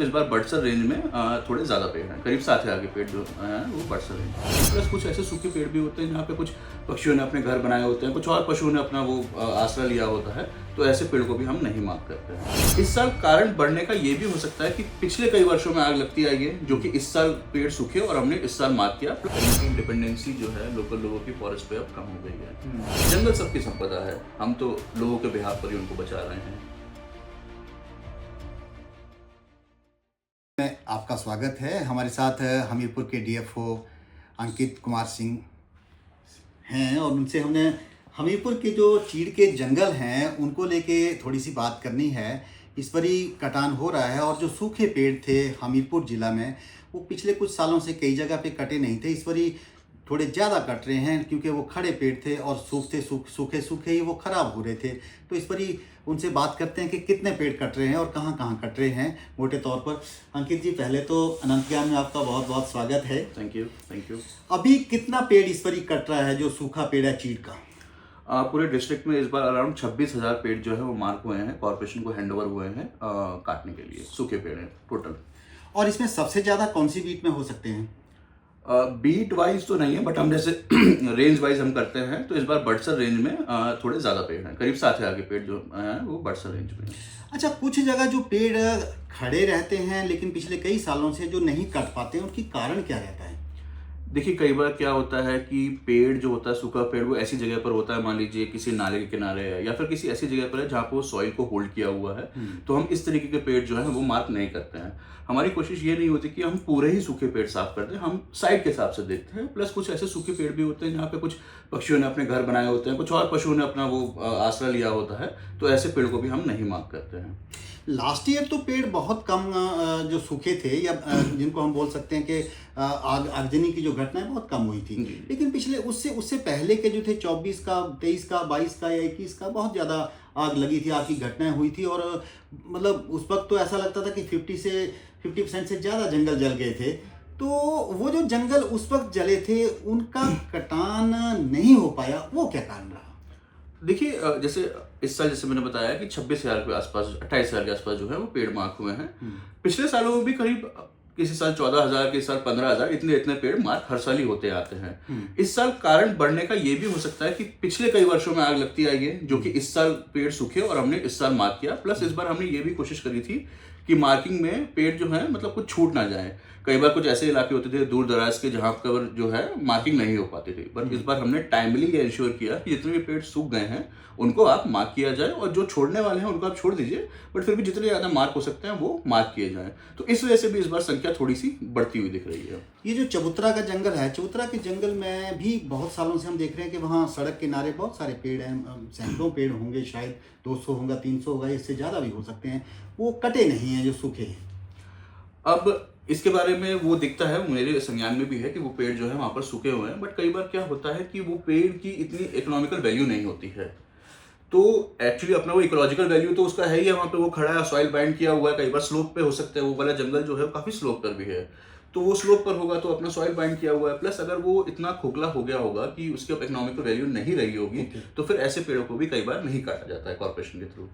तो इस बार बड़सर रेंज में थोड़े ज़्यादा पेड़ हैं, करीब 7,000 के पेड़ जो हैं वो बड़सर रेंज। प्लस कुछ ऐसे सूखे पेड़ भी होते हैं जहाँ पे कुछ पक्षियों ने अपने घर बनाए होते हैं, कुछ और पशुओं ने अपना वो आसरा लिया होता है, तो ऐसे पेड़ को भी हम नहीं मार्क करते हैं। इस साल कारण बढ़ने का ये भी हो सकता है कि पिछले कई वर्षों में आग लगती आई है, जो कि इस साल पेड़ सूखे और हमने इस साल मार्क किया। डिपेंडेंसी जो है लोकल लोगों की फॉरेस्ट पे अब कम हो गई है। जंगल सबकी संपदा है, हम तो लोगों के बिहाफ पर ही उनको बचा रहे हैं। में आपका स्वागत है। हमारे साथ हमीरपुर के डीएफओ अंकित कुमार सिंह हैं और उनसे हमने हमीरपुर के जो चीड़ के जंगल हैं उनको लेके थोड़ी सी बात करनी है। इस पर ही कटान हो रहा है और जो सूखे पेड़ थे हमीरपुर ज़िला में वो पिछले कुछ सालों से कई जगह पे कटे नहीं थे, इस पर ही थोड़े ज़्यादा कट रहे हैं क्योंकि वो खड़े पेड़ थे और सूखे ही वो ख़राब हो रहे थे। तो इस पर ही उनसे बात करते हैं कि कितने पेड़ कट रहे हैं और कहाँ कहाँ कट रहे हैं मोटे तौर पर। अंकित जी, पहले तो अनंत ज्ञान में आपका बहुत बहुत स्वागत है। Thank you. अभी कितना पेड़ इस पर ही कट रहा है जो सूखा पेड़ है चीड़ का? पूरे डिस्ट्रिक्ट में इस बार अराउंड 26,000 पेड़ जो है वो मार्क हुए हैं, कॉर्पोरेशन को हैंड ओवर हुए हैं काटने के लिए। सूखे पेड़ हैं टोटल। और इसमें सबसे ज़्यादा कौन सी बीट में हो सकते हैं? बीट वाइज तो नहीं है, बट हम जैसे रेंज वाइज हम करते हैं, तो इस बार बड़सर रेंज में थोड़े ज़्यादा पेड़ हैं, करीब 7,000 के पेड़ जो हैं वो बड़सर रेंज में हैं। अच्छा, कुछ जगह जो पेड़ खड़े रहते हैं लेकिन पिछले कई सालों से जो नहीं कट पाते हैं, उनकी कारण क्या रहता है? देखिए, कई बार क्या होता है कि पेड़ जो होता है, सूखा पेड़, वो ऐसी जगह पर होता है, मान लीजिए किसी नाले के किनारे है या फिर किसी ऐसी जगह पर है जहाँ पर वो सॉइल को होल्ड किया हुआ है, तो हम इस तरीके के पेड़ जो है वो मार्क नहीं करते हैं। हमारी कोशिश ये नहीं होती कि हम पूरे ही सूखे पेड़ साफ कर दें, हम साइड के हिसाब से देखते हैं। प्लस कुछ ऐसे सूखे पेड़ भी होते हैं जहाँ पे कुछ पक्षियों ने अपने घर बनाए होते हैं, कुछ और पशुओं ने अपना वो आसरा लिया होता है, तो ऐसे पेड़ को भी हम नहीं मार्क करते हैं। लास्ट ईयर तो पेड़ बहुत कम जो सूखे थे या जिनको हम बोल सकते हैं कि आगजनी की जो घटनाएं बहुत कम हुई थी, लेकिन पिछले उससे पहले के जो थे 24 का, 23 का, 22 का या 21 का बहुत ज़्यादा आग लगी थी, आग की घटनाएं हुई थी। और मतलब उस वक्त तो ऐसा लगता था कि 50% से ज़्यादा जंगल जल गए थे। तो वो जो जंगल उस वक्त जले थे उनका कटान नहीं हो पाया, वो क्या कारण रहा? देखिए, जैसे इस साल जैसे मैंने बताया कि 26,000 के आसपास, 28,000 के आसपास जो है वो पेड़ मार्क हुए हैं। पिछले सालों में भी करीब किसी साल 14,000, किसी साल 15,000, इतने पेड़ मार्क हर साल ही होते आते हैं। इस साल कारण बढ़ने का ये भी हो सकता है कि पिछले कई वर्षों में आग लगती आई है, जो कि इस साल पेड़ सूखे और हमने इस साल मार्क किया। प्लस इस बार हमने ये भी कोशिश करी थी कि मार्किंग में पेड़ जो है मतलब कुछ छूट ना जाए। कई बार कुछ ऐसे इलाके होते थे दूर दराज के जहाँ पर जो है मार्किंग नहीं हो पाती थी, बट इस बार हमने टाइमली ये इंश्योर किया कि जितने भी पेड़ सूख गए हैं उनको आप मार्क किया जाए, और जो छोड़ने वाले हैं उनको आप छोड़ दीजिए, बट फिर भी जितने ज़्यादा मार्क हो सकते हैं वो मार्क किए जाएं। तो इस वजह से भी इस बार संख्या थोड़ी सी बढ़ती हुई दिख रही है। ये जो चबूतरा का जंगल है, चबूतरा के जंगल में भी बहुत सालों से हम देख रहे हैं कि वहाँ सड़क किनारे बहुत सारे पेड़ हैं, सैकड़ों पेड़ होंगे, शायद 200 होगा, 300 होगा, इससे ज़्यादा भी हो सकते हैं, वो कटे नहीं हैं, जो सूखे हैं। अब इसके बारे में वो दिखता है, मेरे संज्ञान में भी है कि वो पेड़ जो है वहाँ पर सूखे हुए हैं, बट कई बार क्या होता है कि वो पेड़ की इतनी इकोनॉमिकल वैल्यू नहीं होती है। तो एक्चुअली अपना वो इकोलॉजिकल वैल्यू तो उसका है ही है, वहाँ पे वो खड़ा है, सॉइल बाइंड किया हुआ है, कई बार स्लोप पे हो सकता है, वो वाला जंगल जो है काफ़ी स्लोप पर भी है, तो वो स्लोप पर होगा तो अपना सॉइल बाइंड किया हुआ है। प्लस अगर वो इतना खोखला हो गया होगा कि उसकी अब इकोनॉमिकल वैल्यू नहीं रही होगी, तो फिर ऐसे पेड़ों को भी कई बार नहीं काटा जाता है कॉर्पोरेशन के थ्रू।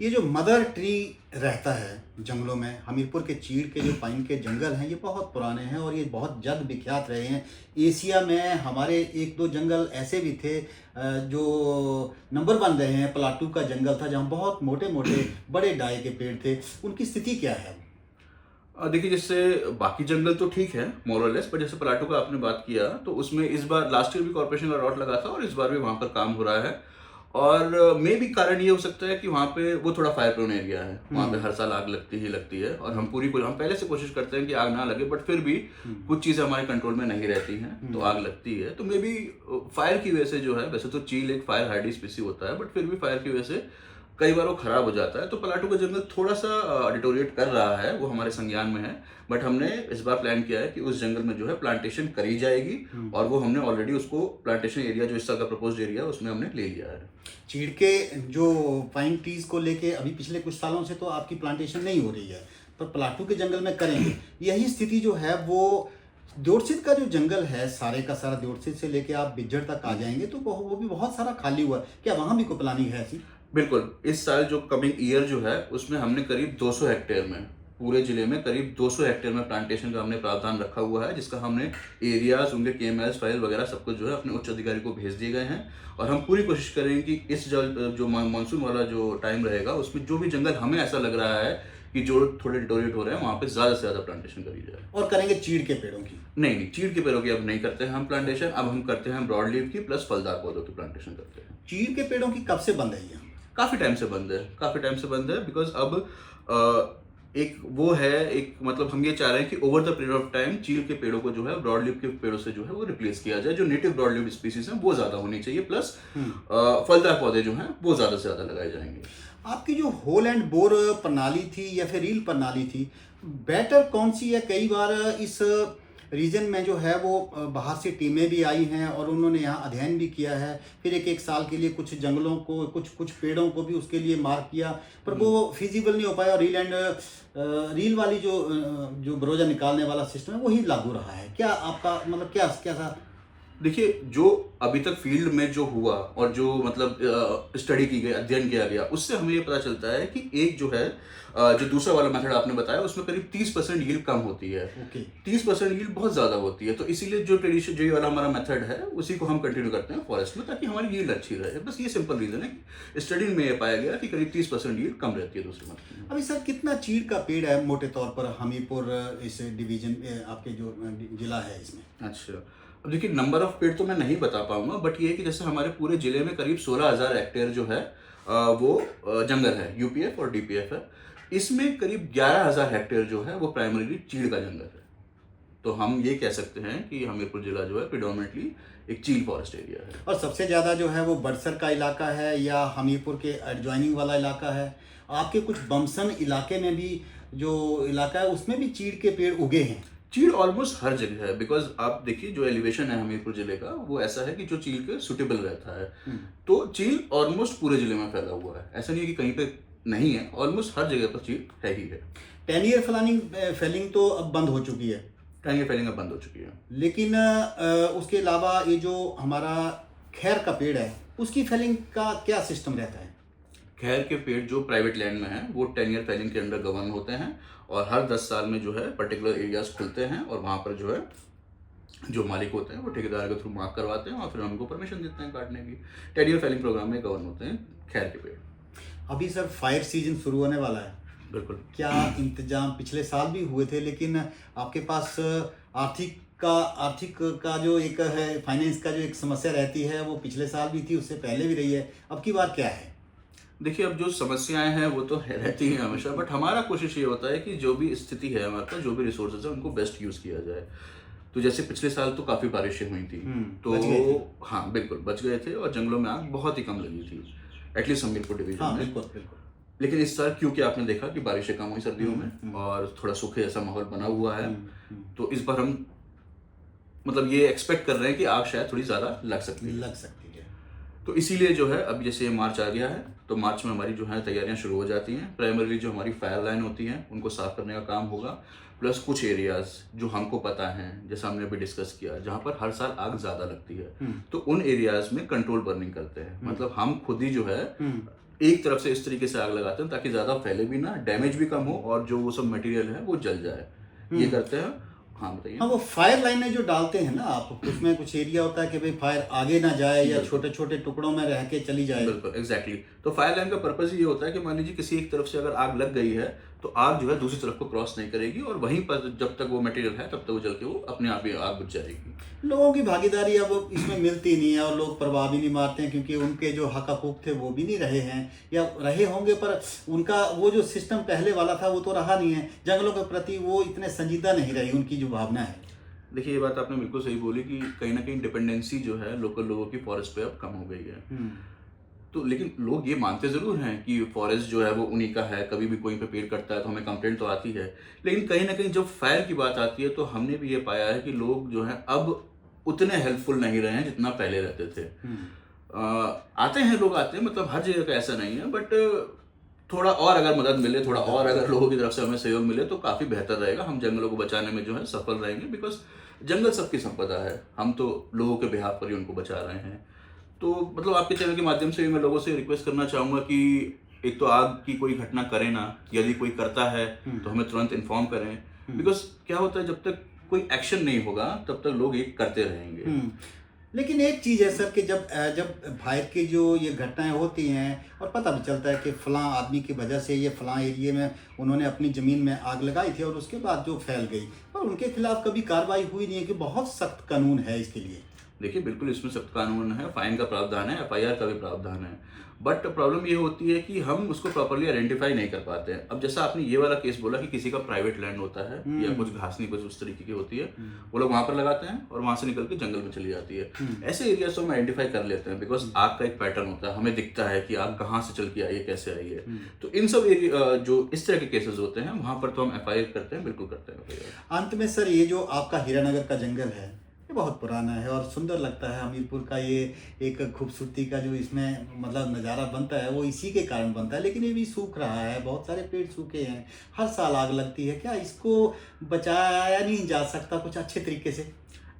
ये जो मदर ट्री रहता है जंगलों में, हमीरपुर के चीड़ के जो पाइन के जंगल हैं ये बहुत पुराने हैं और ये बहुत जग विख्यात रहे हैं। एशिया में हमारे 1-2 जंगल ऐसे भी थे जो नंबर 1 रहे हैं। प्लाटू का जंगल था जहाँ बहुत मोटे मोटे बड़े डाई के पेड़ थे, उनकी स्थिति क्या है? देखिए, जैसे बाकी जंगल तो ठीक है मोरलेस, पर जैसे प्लाटू का आपने बात किया तो उसमें इस बार लास्ट ईयर भी कॉर्पोरेशन का रॉट लगा था और इस बार भी वहाँ पर काम हो रहा है। और मे भी कारण ये हो सकता है कि वहाँ पे वो थोड़ा फायर प्रोन एरिया है, वहाँ पे हर साल आग लगती ही लगती है, और हम पहले से कोशिश करते हैं कि आग ना लगे, बट फिर भी कुछ चीज़ें हमारे कंट्रोल में नहीं रहती हैं तो आग लगती है। तो मे भी फायर की वजह से जो है, वैसे तो चील एक फायर हार्डी स्पीसी होता है, बट फिर भी फायर की वजह से कई बार वो खराब हो जाता है। तो प्लाटू का जंगल थोड़ा सा डिटोरिएट कर रहा है, वो हमारे संज्ञान में है, बट हमने इस बार प्लान किया है कि उस जंगल में जो है प्लांटेशन करी जाएगी, और वो हमने ऑलरेडी उसको प्लांटेशन एरिया जो इस साल का प्रपोज्ड एरिया उसमें हमने ले लिया है। चीड़ के जो पाइन ट्रीज को लेके अभी पिछले कुछ सालों से तो आपकी प्लांटेशन नहीं हो रही है, पर प्लाटू के जंगल में करेंगे। यही स्थिति जो है वो देवसित का जो जंगल है, सारे का सारा देवसित से लेके आप बिज्जड़ तक आ जाएंगे तो वो भी बहुत सारा खाली हुआ है। क्या वहाँ भी कोई प्लानिंग है ऐसी? बिल्कुल, इस साल जो कमिंग ईयर जो है उसमें हमने करीब 200 हेक्टेयर में पूरे जिले में करीब 200 हेक्टेयर में प्लांटेशन का हमने प्रावधान रखा हुआ है, जिसका हमने एरियाज, उनके KMS फाइल वगैरह सब कुछ जो है अपने उच्च अधिकारी को भेज दिए गए हैं। और हम पूरी कोशिश करेंगे कि इस जो मानसून वाला जो टाइम रहेगा उसमें जो भी जंगल हमें ऐसा लग रहा है कि जो थोड़े डिटोरेट हो रहे हैं वहाँ पे ज़्यादा से ज़्यादा प्लांटेशन करी जाए। और करेंगे चीड़ के पेड़ों की? नहीं, चीड़ के पेड़ों की अब नहीं करते हैं हम प्लांटेशन, अब हम करते हैं ब्रॉड लीफ की प्लस फलदार पौधों की प्लांटेशन करते हैं। चीड़ के पेड़ों की कब से बंद है ये? काफ़ी टाइम से बंद है बिकॉज अब एक वो है, एक मतलब हम ये चाह रहे हैं कि over the period of time चीड़ के पेड़ों को जो है ब्रॉड लीफ के पेड़ों से जो है वो रिप्लेस किया जाए। जो नेटिव ब्रॉड लीफ स्पीसीज हैं वो ज़्यादा होनी चाहिए, प्लस फलदार पौधे जो हैं वो ज़्यादा से ज़्यादा लगाए जाएंगे। आपकी जो होल एंड बोर प्रणाली थी या फिर रील प्रणाली थी, बेटर कौन सी है? कई बार इस रीजन में जो है वो बाहर से टीमें भी आई हैं और उन्होंने यहाँ अध्ययन भी किया है, फिर एक साल के लिए कुछ जंगलों को, कुछ पेड़ों को भी उसके लिए मार्क किया, पर वो फिजिबल नहीं हो पाया। और रील वाली जो ब्रोजा निकालने वाला सिस्टम है वही लागू रहा है। क्या आपका मतलब क्या था? देखिए, जो अभी तक फील्ड में जो हुआ और जो मतलब स्टडी की गई, अध्ययन किया गया, उससे हमें ये पता चलता है कि एक जो है जो दूसरा वाला मेथड आपने बताया उसमें करीब 30% यील्ड कम होती है। 30% यील्ड बहुत ज़्यादा होती है, तो इसीलिए जो ट्रेडिशन जो ये वाला हमारा मेथड है उसी को हम कंटिन्यू करते हैं फॉरेस्ट में, ताकि हमारी यील्ड अच्छी रहे। बस ये सिंपल रीज़न है कि स्टडी में ये पाया गया कि करीब 30% यील्ड कम रहती है दूसरे मेथड में। अभी सर कितना चीड़ का पेड़ है मोटे तौर पर हमीरपुर इस डिवीजन आपके जो जिला है इसमें? अच्छा, अब देखिए, नंबर ऑफ पेड़ तो मैं नहीं बता पाऊंगा, बट ये है कि जैसे हमारे पूरे जिले में करीब 16,000 हेक्टेयर जो है वो जंगल है, UPF और DPF है। इसमें करीब 11,000 हेक्टेयर जो है वो प्राइमरीली चीड़ का जंगल है। तो हम ये कह सकते हैं कि हमीरपुर जिला जो है प्रिडोमिनेटली एक चीड़ फॉरेस्ट एरिया है। और सबसे ज़्यादा जो है वो बड़सर का इलाका है या हमीरपुर के एडजॉइनिंग वाला इलाका है? आपके कुछ बमसन इलाके में भी जो इलाका है उसमें भी चीड़ के पेड़ उगे हैं? चीड़ ऑलमोस्ट हर जगह है, बिकॉज आप देखिए जो एलिवेशन है हमीरपुर जिले का वो ऐसा है कि जो चीड़ के सुटेबल रहता है। तो चीड़ ऑलमोस्ट पूरे जिले में फैला हुआ है, ऐसा नहीं है कि कहीं पे नहीं है, ऑलमोस्ट हर जगह पर चीड़ है ही है। 10 ईयर फेलिंग तो अब बंद हो चुकी है। 10 ईयर फेलिंग अब बंद हो चुकी है, लेकिन उसके अलावा ये जो हमारा खैर का पेड़ है उसकी फेलिंग का क्या सिस्टम रहता है? खैर के पेड़ जो प्राइवेट लैंड में हैं वो 10 ईयर फेलिंग के अंडर गवर्न होते हैं और हर 10 साल में जो है पर्टिकुलर एरियाज खुलते हैं और वहाँ पर जो है जो मालिक होते हैं वो ठेकेदार के थ्रू मार्क करवाते हैं और फिर उनको परमिशन देते हैं काटने की। 10 ईयर फेलिंग प्रोग्राम में गवर्न होते हैं खैर के पेड़। अभी सर फायर सीजन शुरू होने वाला है, बिल्कुल। क्या इंतजाम? पिछले साल भी हुए थे, लेकिन आपके पास आर्थिक का जो एक है, फाइनेंस का जो एक समस्या रहती है वो पिछले साल भी थी, उससे पहले भी रही है, अब की बार क्या है? देखिए, अब जो समस्याएं हैं वो तो रहती हैं हमेशा, बट हमारा कोशिश ये होता है कि जो भी स्थिति है हमारे पास, जो भी रिसोर्सेज है उनको बेस्ट यूज़ किया जाए। तो जैसे पिछले साल तो काफ़ी बारिशें हुई थी, तो हाँ बिल्कुल बच गए थे और जंगलों में आग बहुत ही कम लगी थी, एटलीस्ट हमीरपुर डिवीजन में। बिल्कुल। लेकिन इस साल क्योंकि आपने देखा कि बारिशें कम हुई सर्दियों में और थोड़ा सूखे जैसा माहौल बना हुआ है, तो इस बार हम मतलब ये एक्सपेक्ट कर रहे हैं कि आग शायद थोड़ी ज़्यादा लग सकती है। तो इसीलिए जो है अब जैसे मार्च आ गया है तो मार्च में हमारी जो है तैयारियां शुरू हो जाती हैं। प्राइमरीली जो हमारी फायर लाइन होती हैं उनको साफ करने का काम होगा, प्लस कुछ एरियाज जो हमको पता हैं, जैसा हमने अभी डिस्कस किया, जहाँ पर हर साल आग ज़्यादा लगती है तो उन एरियाज में कंट्रोल बर्निंग करते हैं। मतलब हम खुद ही जो है एक तरफ से इस तरीके से आग लगाते हैं ताकि ज़्यादा फैले भी ना, डैमेज भी कम हो और जो वो सब मटेरियल है वो जल जाए, ये करते हैं। हाँ बताइए। हाँ, वो फायर लाइनें जो डालते हैं ना आप, उसमें कुछ एरिया होता है कि भाई फायर आगे ना जाए या छोटे छोटे टुकड़ों में रह के चली जाए। बिल्कुल, एग्जैक्टली। तो फायर लाइन का पर्पस ये होता है कि मान लीजिए किसी एक तरफ से अगर आग लग गई है तो आग जो है दूसरी तरफ को क्रॉस नहीं करेगी और वहीं पर जब तक वो मटेरियल है तब तक वो जल के वो अपने आप ही आग बुझ जाएगी। लोगों की भागीदारी अब इसमें मिलती नहीं है और लोग प्रभाव भी नहीं मारते हैं, क्योंकि उनके जो हक हकूक थे वो भी नहीं रहे हैं या रहे होंगे, पर उनका वो जो सिस्टम पहले वाला था वो तो रहा नहीं है। जंगलों के प्रति वो इतने संजीदा नहीं रही उनकी जो भावना है। देखिए, ये बात आपने बिल्कुल सही बोली कि कहीं ना कहीं डिपेंडेंसी जो है लोकल लोगों की फॉरेस्ट पे अब कम हो गई है। तो लेकिन लोग ये मानते ज़रूर हैं कि फॉरेस्ट जो है वो उन्हीं का है, कभी भी कोई पे पेड़ कटता है तो हमें कंप्लेंट तो आती है, लेकिन कहीं ना कहीं जब फायर की बात आती है तो हमने भी ये पाया है कि लोग जो हैं अब उतने हेल्पफुल नहीं रहे हैं जितना पहले रहते थे। आते हैं लोग, आते हैं, मतलब हर जगह का ऐसा नहीं है, बट थोड़ा और अगर मदद मिले, थोड़ा और अगर लोगों की तरफ से हमें सहयोग मिले तो काफ़ी बेहतर रहेगा। हम जंगलों को बचाने में जो है सफल रहेंगे, बिकॉज जंगल सबकी संपदा है, हम तो लोगों के बिहाफ पर ही उनको बचा रहे हैं। तो मतलब आपके चैनल के माध्यम से मैं लोगों से रिक्वेस्ट करना चाहूँगा कि एक तो आग की कोई घटना करे ना, यदि कोई करता है तो हमें तुरंत इन्फॉर्म करें, बिकॉज क्या होता है, जब तक कोई एक्शन नहीं होगा तब तक लोग ये करते रहेंगे। लेकिन एक चीज़ है सर कि जब फायर की जो ये घटनाएं होती हैं और पता भी चलता है कि फ़लाँ आदमी की वजह से ये फ़लाँ एरिए में उन्होंने अपनी ज़मीन में आग लगाई थी और उसके बाद जो फैल गई, पर उनके खिलाफ कभी कार्रवाई हुई नहीं है कि बहुत सख्त कानून है इसके लिए। देखिए बिल्कुल इसमें सख्त कानून है, फाइन का प्रावधान है, एफआईआर का भी प्रावधान है, बट प्रॉब्लम ये होती है कि हम उसको प्रॉपरली आइडेंटिफाई नहीं कर पाते हैं। अब जैसा आपने ये वाला केस बोला कि किसी का प्राइवेट लैंड होता है या कुछ घासनी कुछ उस तरीके की होती है, वो लोग वहां पर लगाते हैं और वहां से निकल के जंगल में चली जाती है। ऐसे एरियाज तो हम आइडेंटिफाई कर लेते हैं, बिकॉज आग का एक पैटर्न होता है, हमें दिखता है कि आग कहाँ से चल के आई है, कैसे आई है। तो इन सब एरिया जो इस तरह के केसेस होते हैं वहां पर तो हम एफआईआर करते हैं, बिल्कुल करते हैं FIR। अंत में सर, ये जो आपका हीरानगर का जंगल है ये बहुत पुराना है और सुंदर लगता है। हमीरपुर का ये एक खूबसूरती का जो इसमें मतलब नज़ारा बनता है वो इसी के कारण बनता है, लेकिन ये भी सूख रहा है, बहुत सारे पेड़ सूखे हैं, हर साल आग लगती है। क्या इसको बचाया नहीं जा सकता कुछ अच्छे तरीके से?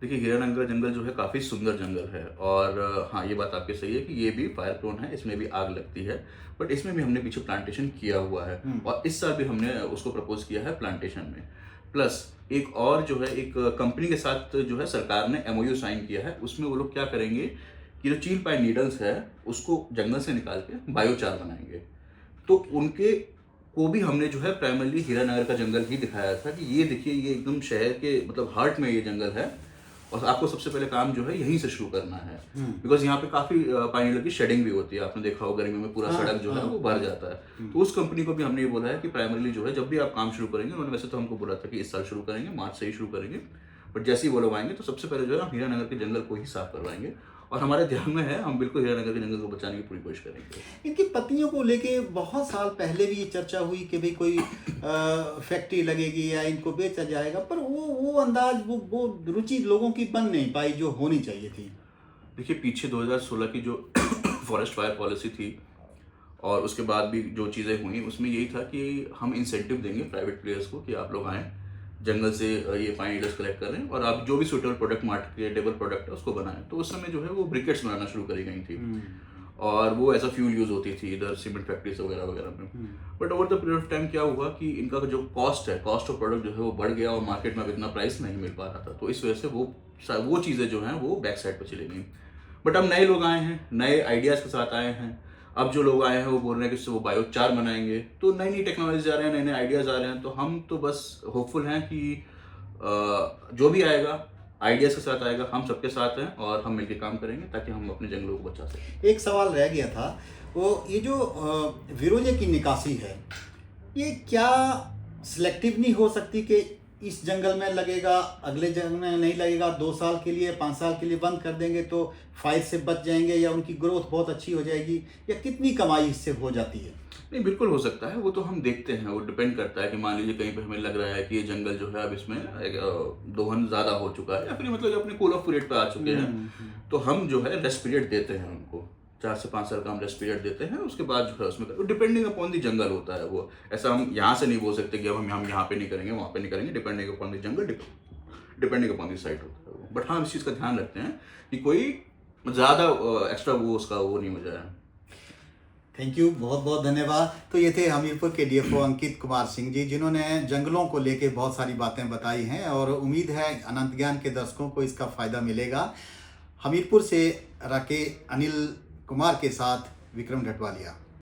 देखिए हीरानगर जंगल जो है काफ़ी सुंदर जंगल है, और हाँ ये बात आपकी सही है कि ये भी फायर प्रोन है, इसमें भी आग लगती है, बट इसमें भी हमने पीछे प्लांटेशन किया हुआ है और इस साल भी हमने उसको प्रपोज किया है प्लांटेशन में। प्लस एक और जो है, एक कंपनी के साथ जो है सरकार ने MOU साइन किया है, उसमें वो लोग क्या करेंगे कि जो चील पाइन नीडल्स है उसको जंगल से निकाल के बायोचार बनाएंगे। तो उनके को भी हमने जो है प्राइमरली हीरानगर का जंगल ही दिखाया था कि ये देखिए, ये एकदम शहर के मतलब हार्ट में ये जंगल है और आपको सबसे पहले काम जो है यहीं से शुरू करना है, बिकॉज यहाँ पे काफी पाइन नीडल की शेडिंग भी होती है, आपने देखा होगा गर्मी में पूरा सड़क जो है वो भर जाता है। तो उस कंपनी को भी हमने ये बोला है कि प्राइमरली जो है जब भी आप काम शुरू करेंगे, उन्होंने वैसे तो हमको बोला था कि इस साल शुरू करेंगे, मार्च से ही शुरू करेंगे, बट जैसे ही वो लोग आएंगे तो सबसे पहले जो है हम हीरानगर के जंगल को ही साफ करवाएंगे और हमारे ध्यान में है, हम बिल्कुल हीरानगर के जंगल को बचाने की पूरी कोशिश करेंगे। इनकी पत्तियों को लेके बहुत साल पहले भी ये चर्चा हुई कि भाई कोई फैक्ट्री लगेगी या इनको बेचा जाएगा, पर वो अंदाज वो रुचि लोगों की बन नहीं पाई जो होनी चाहिए थी। देखिए पीछे 2016 की जो फॉरेस्ट फायर पॉलिसी थी और उसके बाद भी जो चीज़ें हुई उसमें यही था कि हम इंसेंटिव देंगे प्राइवेट प्लेयर्स को कि आप लोग आएँ, जंगल से ये पाइन नीडल्स कलेक्ट कर रहे हैं और आप जो भी सुटेबल प्रोडक्ट, मार्केटेबल प्रोडक्ट है उसको बनाएं। तो उस समय जो है वो ब्रिकेट्स बनाना शुरू करी गई थी और वो एज अ फ्यूल यूज होती थी इधर सीमेंट फैक्ट्रीज वगैरह वगैरह में। But over the period of time क्या हुआ कि इनका जो कॉस्ट है, कॉस्ट ऑफ प्रोडक्ट जो है वो बढ़ गया और मार्केट में अब इतना प्राइस नहीं मिल पा रहा था, तो इस वजह से वो चीज़ें जो हैं वो बैक साइड पर चली गई। बट अब नए लोग आए हैं, नए आइडियाज़ के साथ आए हैं। अब जो लोग आए हैं वो बोल रहे हैं कि इससे वो बायोचार बनाएंगे, तो नई नई टेक्नोलॉजी आ रहे हैं, नए नए आइडियाज़ आ रहे हैं। तो हम तो बस होपफुल हैं कि जो भी आएगा आइडियाज़ के साथ आएगा, हम सबके साथ हैं और हम मिलकर काम करेंगे ताकि हम अपने जंगलों को बचा सकें। एक सवाल रह गया था, वो ये जो विरोजे की निकासी है, ये क्या सिलेक्टिव नहीं हो सकती कि इस जंगल में लगेगा, अगले जंगल में नहीं लगेगा, 2 साल के लिए 5 साल के लिए बंद कर देंगे तो फायर से बच जाएंगे या उनकी ग्रोथ बहुत अच्छी हो जाएगी, या कितनी कमाई इससे हो जाती है? नहीं बिल्कुल हो सकता है, वो तो हम देखते हैं, वो डिपेंड करता है कि मान लीजिए कहीं पे हमें लग रहा है कि ये जंगल जो है अब इसमें दोहन ज़्यादा हो चुका है या फिर मतलब अपने कूल ऑफ पीरियड पे आ चुके हैं, तो हम जो है रेस्ट पीरियड देते हैं उनको, 4 से 5 साल का हम रेस्ट पीरियड देते हैं। उसके बाद जो है उसमें डिपेंडिंग अपॉन दी जंगल होता है वो, ऐसा हम यहाँ से नहीं बोल सकते कि अब हम यहाँ पे नहीं करेंगे वहाँ पे नहीं करेंगे, depending upon the jungle, depending upon the site होता है वो। बट हाँ इस चीज़ का ध्यान रखते हैं कि कोई ज़्यादा एक्स्ट्रा वो उसका वो नहीं हो जाए। थैंक यू, बहुत बहुत धन्यवाद। तो ये थे हमीरपुर के DFO अंकित कुमार सिंह जी, जिन्होंने जंगलों को लेके बहुत सारी बातें बताई हैं और उम्मीद है अनंत ज्ञान के दर्शकों को इसका फ़ायदा मिलेगा। हमीरपुर से अनिल कुमार के साथ विक्रम ढटवालिया।